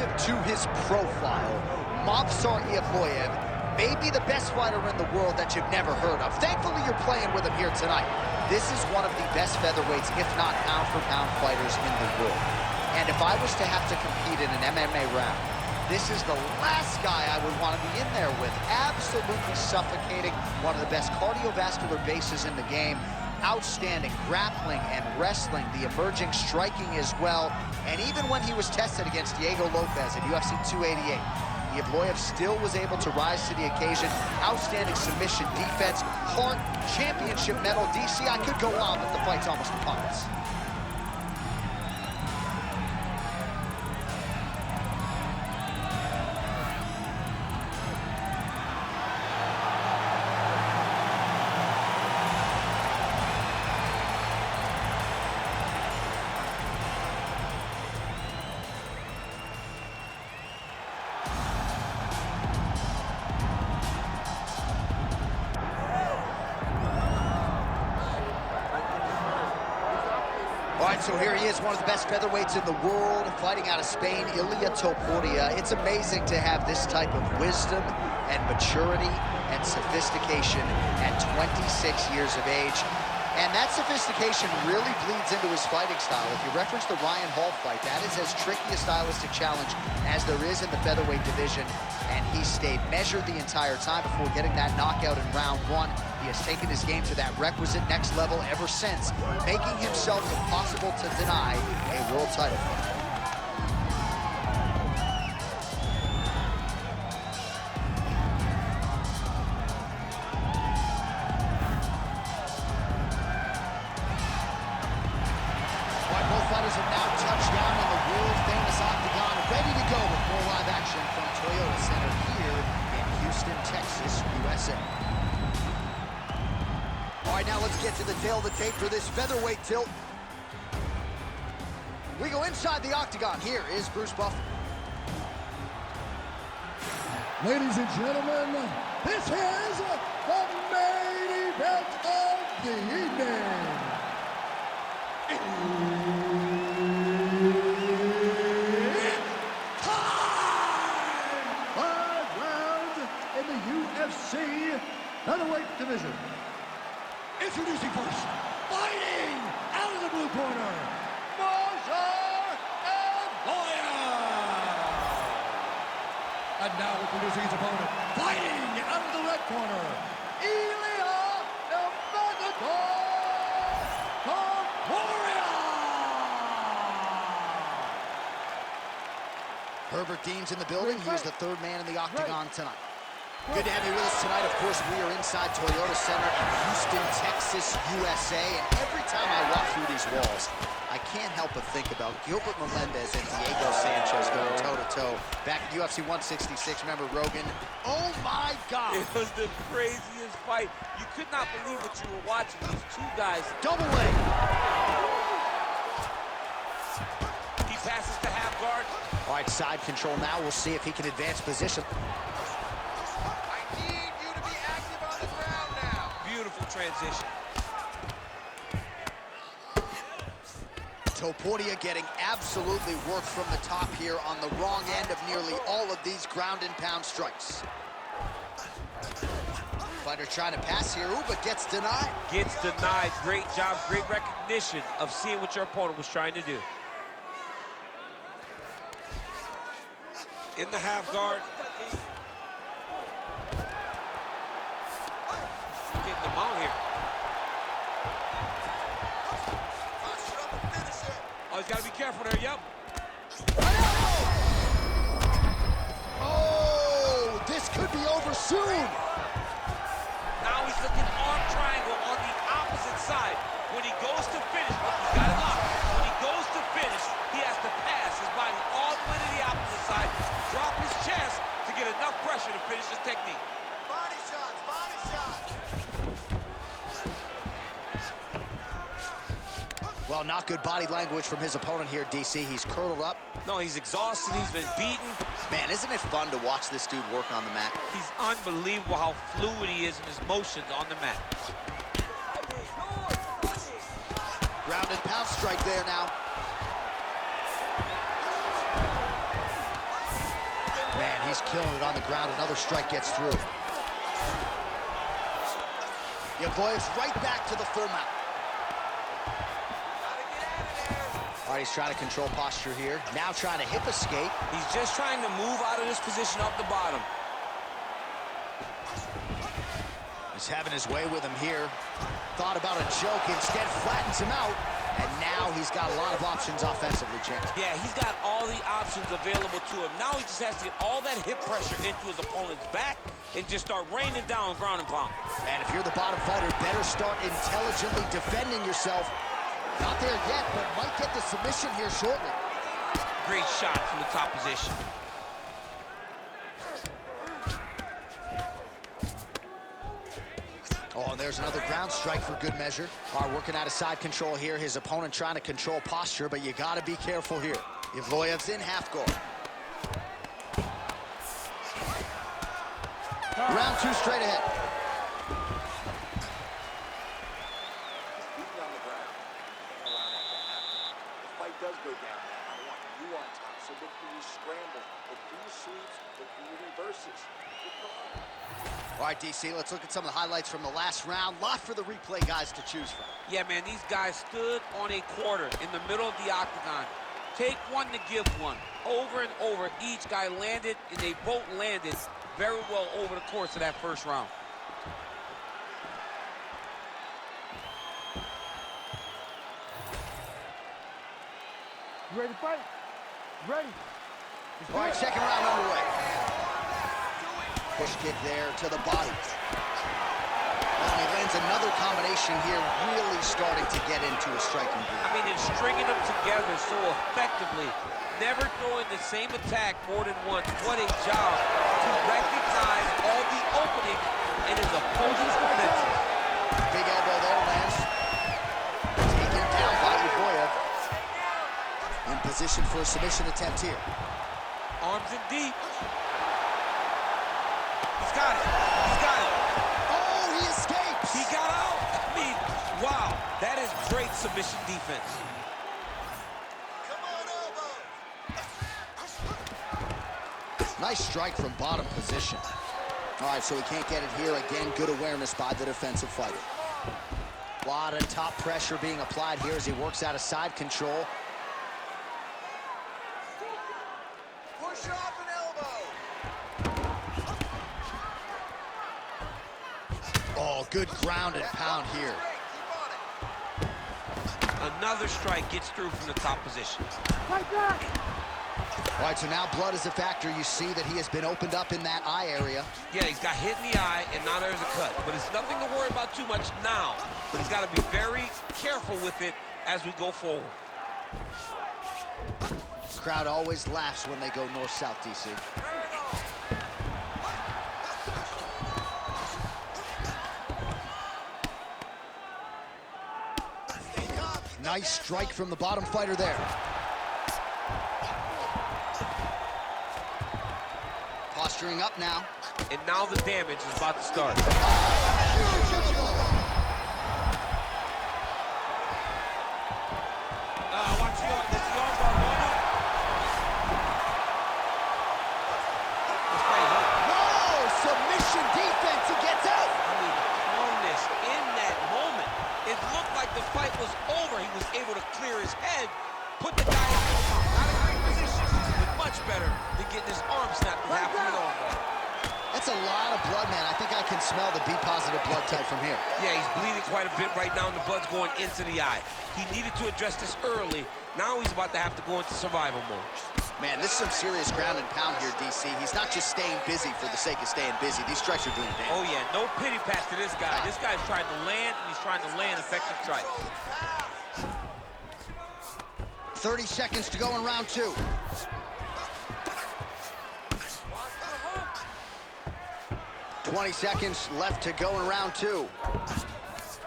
Relative to his profile, Mosvar Evloev may be the best fighter in the world that you've never heard of. Thankfully, you're playing with him here tonight. This is one of the best featherweights, if not pound-for-pound fighters in the world. And if I was to have to compete in an MMA round, this is the last guy I would want to be in there with. Absolutely suffocating, one of the best cardiovascular bases in the game. Outstanding grappling and wrestling, the emerging striking as well. And even when he was tested against Diego Lopez at UFC 288, Evloev still was able to rise to the occasion. Outstanding submission defense, heart, championship medal. DC, I could go on, but the fight's almost upon us. All right, so here he is, one of the best featherweights in the world, fighting out of Spain, Ilia topuria. It's amazing to have this type of wisdom and maturity and sophistication at 26 years of age. And that sophistication really bleeds into his fighting style. If you reference the Ryan Hall fight, that is as tricky a stylistic challenge as there is in the featherweight division. And he stayed measured the entire time before getting that knockout in round one. He has taken his game to that requisite next level ever since, making himself impossible to deny a world title fight. Both fighters have now touched down in the world-famous octagon, ready to go with more live action from Toyota Center here in Houston, Texas, USA. All right, now let's get to the tail of the tape for this featherweight tilt. We go inside the octagon. Here is Bruce Buffer. Ladies and gentlemen, this is the main event of the evening. In the UFC featherweight division. Introducing first, fighting out of the blue corner, Mosvar Evloev. And now introducing his opponent, fighting out of the red corner, Ilia, topuria. Herbert Dean's in the building. He is the third man in the octagon tonight. Good to have you with us tonight. Of course, we are inside Toyota Center in Houston, Texas, USA. And every time I walk through these walls, I can't help but think about Gilbert Melendez and Diego Sanchez going toe-to-toe back at UFC 166. Remember Rogan? Oh, my God. It was the craziest fight. You could not believe what you were watching. These two guys. Double leg. He passes to half guard. All right, side control now. We'll see if he can advance position. Transition. Topuria getting absolutely worked from the top here on the wrong end of nearly all of these ground and pound strikes. Fighter trying to pass here, ooh, but gets denied. Gets denied. Great job, great recognition of seeing what your opponent was trying to do. In the half guard. Getting the mount here. Oh, he's got to be careful there, yep. Oh, this could be over soon. Now he's looking arm triangle on the opposite side. When he goes to finish, look, he's got it locked. When he goes to finish, he has to pass his body all the way to the opposite side, drop his chest to get enough pressure to finish his technique. Body shots, body shots. Well, not good body language from his opponent here, DC. He's curled up. No, he's exhausted. He's been beaten. Man, isn't it fun to watch this dude work on the mat? He's unbelievable how fluid he is in his motions on the mat. Ground and pound strike there now. he's killing it on the ground. Another strike gets through. Evloev's right back to the full mount. All right, he's trying to control posture here. Now trying to hip escape. He's just trying to move out of this position off the bottom. He's having his way with him here. Thought about a choke, instead flattens him out. And now he's got a lot of options offensively, champ. Yeah, he's got all the options available to him. Now he just has to get all that hip pressure into his opponent's back and just start raining down ground and pound. And if you're the bottom fighter, better start intelligently defending yourself. Not there yet, but might get the submission here shortly. Great shot from the top position. Oh, and there's another ground strike for good measure. All right, working out of side control here. His opponent trying to control posture, but you got to be careful here. Evloev's in half guard. Round two straight ahead. Does go down now. I want you on top. So look for your scramble, look for your sweeps, look for your reverses. All right, DC, let's look at some of the highlights from the last round. Lot for the replay guys to choose from. Yeah, man, these guys stood on a quarter in the middle of the octagon. Take one to give one. Over and over, each guy landed, and they both landed very well over the course of that first round. You ready to fight? Ready. All right, second round underway. Push kick there to the body. And he lands another combination here, really starting to get into a striking groove. I mean, they're stringing them together so effectively, never throwing the same attack more than once. What a job to recognize all the openings in his opponent's defenses. Big elbow there, lands. Taken down by Evloev. In position for a submission attempt here. Arms in deep. He's got it. He's got it. Oh, he escapes. He got out. I mean, wow. That is great submission defense. Come on, elbow. Nice strike from bottom position. All right, so he can't get it here. Again, good awareness by the defensive fighter. A lot of top pressure being applied here as he works out of side control. Push off an elbow. Oh, good ground and pound here. Keep on it. Another strike gets through from the top position. Fight back! All right, so now blood is a factor. You see that he has been opened up in that eye area. Yeah, he's got hit in the eye, and now there's a cut. But it's nothing to worry about too much now. But he's got to be very careful with it as we go forward. Crowd always laughs when they go north-south, DC. Nice strike from the bottom fighter there. Posturing up now. And now the damage is about to start. Watch the arm. This arm bar going up. Whoa! Submission defense. He gets out. I mean, calmness in that moment. It looked like the fight was over. He was able to clear his head, put the guy in not a great position, but much better than getting his arm snapped in half of an arm. That's a lot of blood, man. I think I can smell the B-positive blood type from here. Yeah, he's bleeding quite a bit right now, and the blood's going into the eye. He needed to address this early. Now he's about to have to go into survival mode. Man, this is some serious ground and pound here, DC. He's not just staying busy for the sake of staying busy. These strikes are doing damage. Oh, yeah, no pity pass to this guy. This guy's trying to land, and he's trying to land effective strikes. 30 seconds to go in round two. $20 seconds left to go in round two.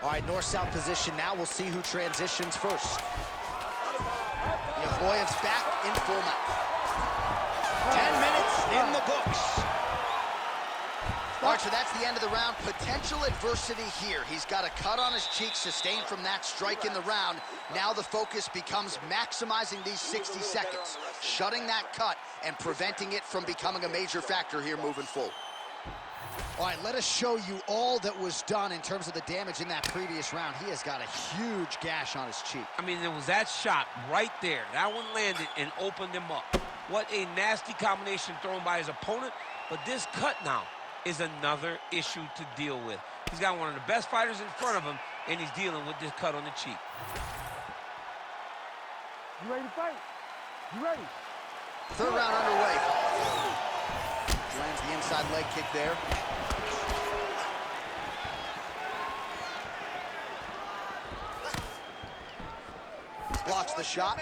All right, north-south position now. We'll see who transitions first. Evloev's back in full mount. 10 minutes in the books. All right, Archer, that's the end of the round. Potential adversity here. He's got a cut on his cheek sustained from that strike in the round. Now the focus becomes maximizing these 60 seconds, shutting that cut and preventing it from becoming a major factor here moving forward. All right, let us show you all that was done in terms of the damage in that previous round. He has got a huge gash on his cheek. I mean, there was that shot right there. That one landed and opened him up. What a nasty combination thrown by his opponent. But this cut now is another issue to deal with. He's got one of the best fighters in front of him, and he's dealing with this cut on the cheek. You ready to fight? You ready? Third round underway. Lands the inside leg kick there. Blocks the shot.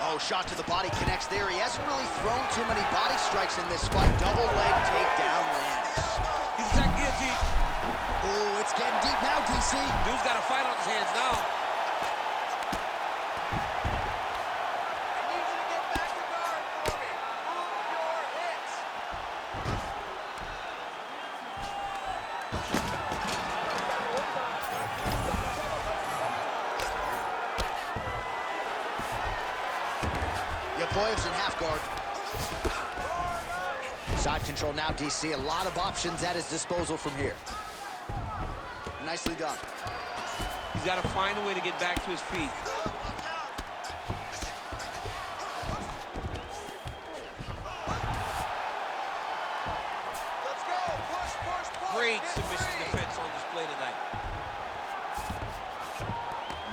Oh, shot to the body connects there. He hasn't really thrown too many body strikes in this fight. Double leg takedown lands. He's attacking guillotine. Oh, it's getting deep now, DC. Dude's got a fight on his hands now. I need you to get back to guard for me. Move your hips. Evloev's in half guard. Side control now, DC. A lot of options at his disposal from here. Nicely done. He's got to find a way to get back to his feet. Let's go. Push, push, push. Great Get submission free. defense on display tonight.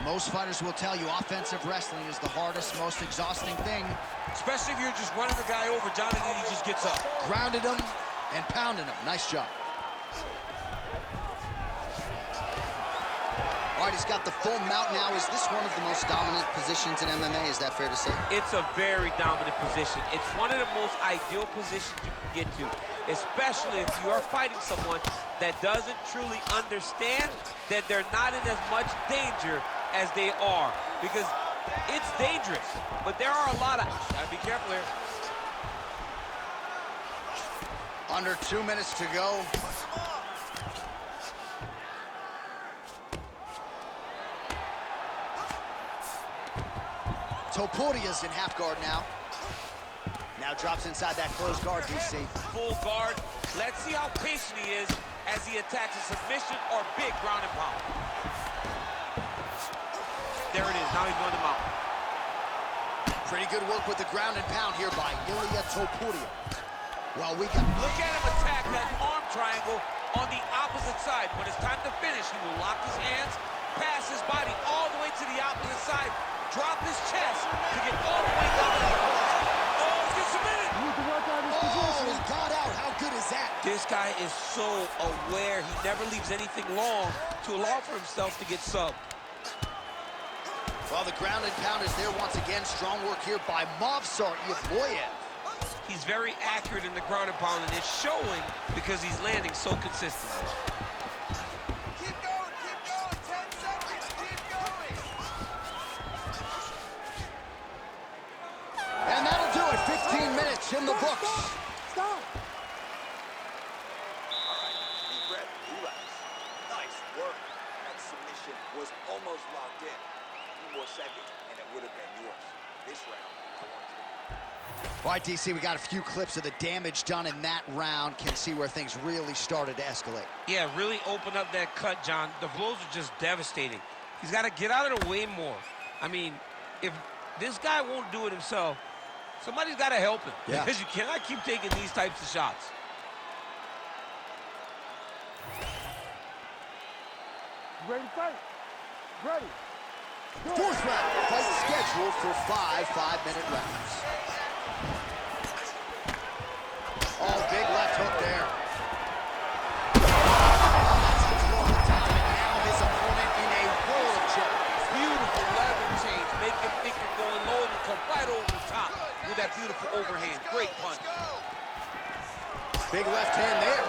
Most fighters will tell you offensive wrestling is the hardest, most exhausting thing. Especially if you're just running the guy over, John, and then he just gets up. Grounded him and pounding him. Nice job. All right, he's got the full mount now. Is this one of the most dominant positions in MMA? Is that fair to say? It's a very dominant position. It's one of the most ideal positions you can get to, especially if you are fighting someone that doesn't truly understand that they're not in as much danger as they are, because it's dangerous, but there are a lot of... Gotta be careful here. Under 2 minutes to go. Topuria's in half guard now. Now drops inside that closed guard, DC. Full guard. Let's see how patient he is as he attacks a submission or big ground and pound. There it is. Now he's going to mount. Pretty good work with the ground and pound here by Ilia Topuria. Well, we got... Look at him attack that arm triangle on the opposite side. When it's time to finish, he will lock his hands, pass his body all the way to the opposite side, drop his chest to get all the way down to the floor. Oh, he's getting submitted. You need to work out his Oh, position. he got out. How good is that? This guy is so aware. He never leaves anything long to allow for himself to get subbed. Well, the ground and pound is there once again. Strong work here by Mosvar Evloev. He's very accurate in the ground and pound, and it's showing because he's landing so consistently. Keep going, 10 seconds, keep going. And that'll do it. 15 minutes in the books. Stop. All right, deep breath, relax. Nice work. That submission was almost locked in. A few more seconds, and it would have been yours. This round, I want you to... All right, DC, we got a few clips of the damage done in that round. Can see where things really started to escalate. Yeah, really open up that cut, John. The blows are just devastating. He's got to get out of the way more. I mean, if this guy won't do it himself, somebody's got to help him. Yeah. Because you cannot keep taking these types of shots. You ready to fight? Ready. Go. Fourth round, fight scheduled for 5 5-minute rounds. Oh, big left hook there. That's control the top, and now his opponent in a world of trouble. Beautiful level change. Make him think you're going low and come right over the top with that beautiful overhand. Great punch. Big left hand there.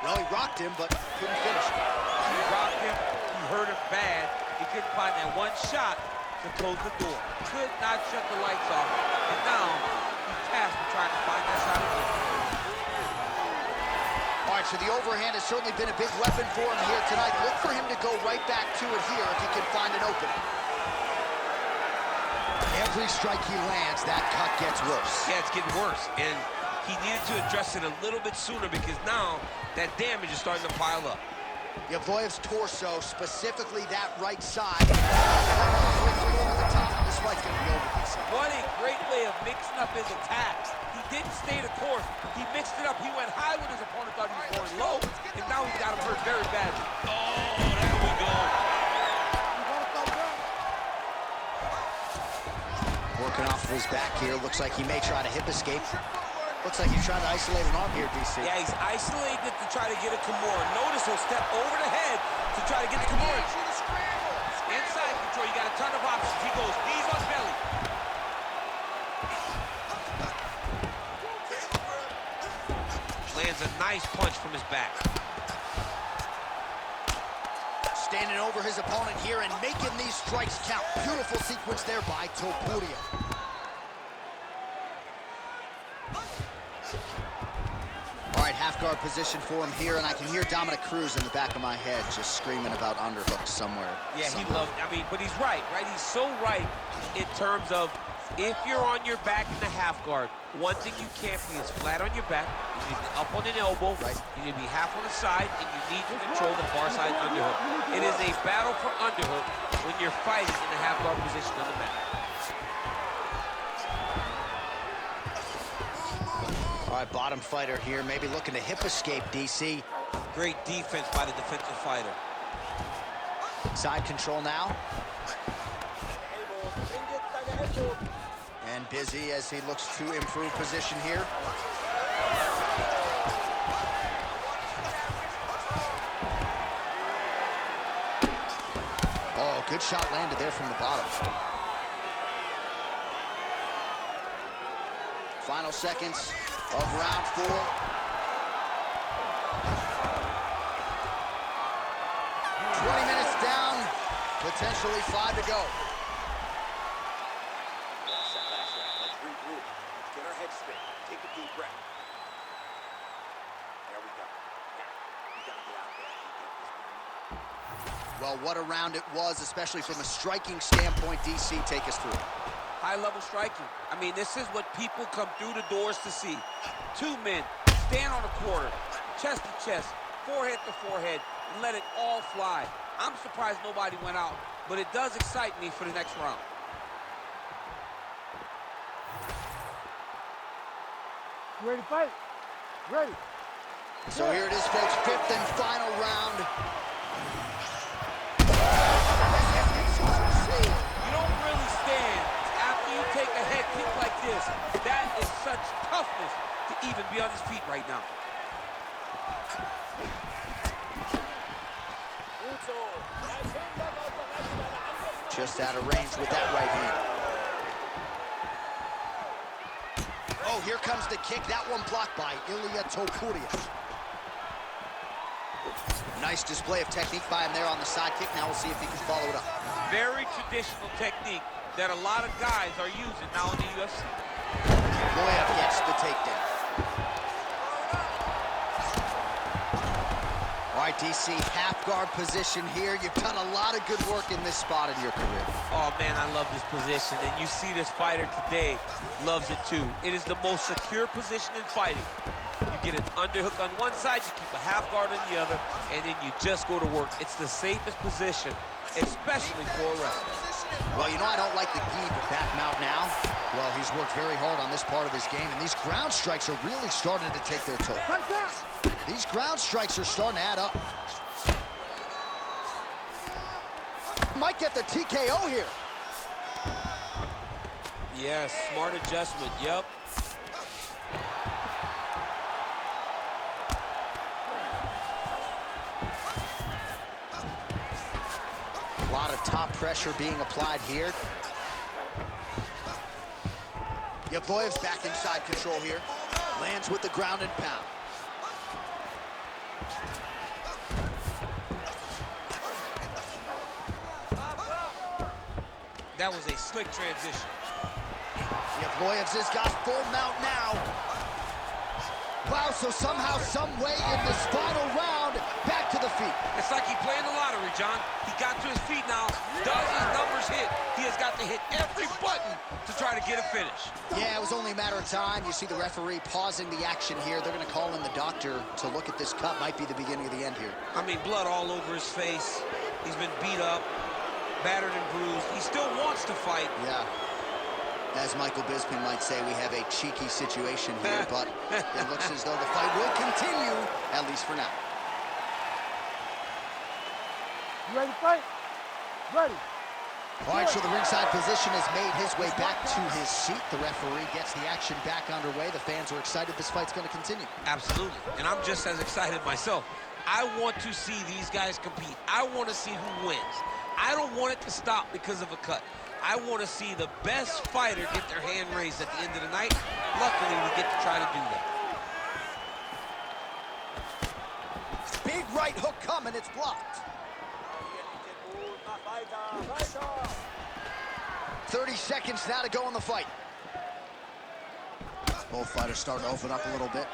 Well, he rocked him, but couldn't finish it. He rocked him. He hurt him bad. He couldn't find that one shot to close the door. Could not shut the lights off. And now he passed trying to find that shot again. All right, so the overhand has certainly been a big weapon for him here tonight. Look for him to go right back to it here if he can find an opening. Every strike he lands, that cut gets worse. Yeah, it's getting worse, and he needed to address it a little bit sooner because now that damage is starting to pile up. Evloev's torso, specifically that right side. Over the top. This fight's going to be over, DC. What a great way of mixing up his attacks. He didn't stay the course. He mixed it up. He went high when his opponent thought he was going low, and now he got him hurt very badly. Oh, there we go. Working off of his back here. Looks like he may try to hip escape. Looks like he's trying to isolate an arm here, DC. Yeah, he's isolating it to try to get a Kimura. Notice he'll step over the head to try to get the Kimura. Inside control, you got a ton of options. He goes knees on belly. Lands a nice punch from his back. Standing over his opponent here and making these strikes count. Beautiful sequence there by topuria. All right, half guard position for him here, and I can hear Dominic Cruz in the back of my head just screaming about underhooks somewhere. Yeah, he loved, but he's right? He's so right in terms of if you're on your back in the half guard, one thing you can't be is flat on your back. You need to be up on an elbow. Right. You need to be half on the side, and you need to control the far side underhook. It is a battle for underhook when you're fighting in the half guard position on the mat. All right, bottom fighter here, maybe looking to hip escape, DC. Great defense by the defensive fighter. Side control now. And busy as he looks to improve position here. Oh, good shot landed there from the bottom. Final seconds of round 4. Minutes down, potentially 5 to go. Lost that last round. Let's regroup. Let's get our heads straight. Take a deep breath. There we go. Now, we gotta get out there and get this. Well, what a round it was, especially from a striking standpoint. DC, take us through. High-level striking. This is what people come through the doors to see. Two men stand on a quarter, chest to chest, forehead to forehead, and let it all fly. I'm surprised nobody went out, but it does excite me for the next round. You ready to fight? Ready. So here it is, folks, 5th and final round. You don't really stand after you take a head kick like this. That is such toughness to even be on his feet right now. Just out of range with that right hand. Oh, here comes the kick. That one blocked by Ilia topuria. Nice display of technique by him there on the side kick. Now we'll see if he can follow it up. Very traditional technique that a lot of guys are using now in the UFC. Evloev gets the takedown. All right, DC, half guard position here. You've done a lot of good work in this spot in your career. Oh, man, I love this position. And you see this fighter today loves it, too. It is the most secure position in fighting. You get an underhook on one side, you keep a half guard on the other, and then you just go to work. It's the safest position, especially for a wrestler. Well, I don't like the gi, but back him out now. Well, he's worked very hard on this part of his game, and these ground strikes are really starting to take their toll. These ground strikes are starting to add up. Might get the TKO here. Yes, smart adjustment, yep. A lot of top pressure being applied here. Evloev's back inside control here. Lands with the ground and pound. That was a slick transition. Evloev's has got full mount now. Wow, so somehow, some way in this final round, back to the feet. It's like he playing the lottery, John. He got to his feet now. Does his numbers hit? He has got to hit every button to try to get a finish. Yeah, it was only a matter of time. You see the referee pausing the action here. They're going to call in the doctor to look at this cut. Might be the beginning of the end here. I mean, blood all over his face. He's been beat up, battered and bruised. He still wants to fight. Yeah. As Michael Bisping might say, we have a cheeky situation here, but it looks as though the fight will continue, at least for now. You ready to fight? Ready. All right, so the ringside physician has made his way back to his seat. The referee gets the action back underway. The fans are excited this fight's going to continue. Absolutely, and I'm just as excited myself. I want to see these guys compete. I want to see who wins. I don't want it to stop because of a cut. I want to see the best fighter get their hand raised at the end of the night. Luckily, we get to try to do that. Big right hook coming, it's blocked. 30 seconds now to go in the fight. Both fighters starting to open up a little bit.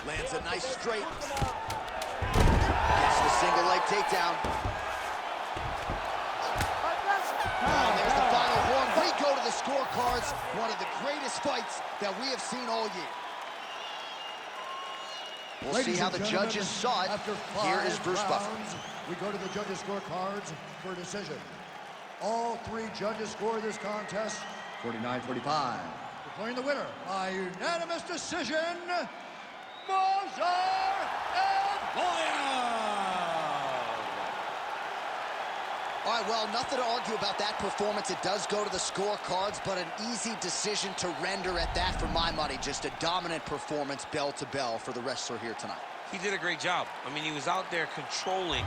Lands a nice straight. Gets the single leg takedown. And there's the final horn. We go to the scorecards. One of the greatest fights that we have seen all year. We'll see how the judges saw it. Here is Bruce Buffer. We go to the judges' scorecards for a decision. All three judges score this contest 49-45. Declaring the winner by unanimous decision, Mosvar Evloev. All right, well, nothing to argue about that performance. It does go to the scorecards, but an easy decision to render at that for my money. Just a dominant performance, bell to bell, for the wrestler here tonight. He did a great job. I mean, he was out there controlling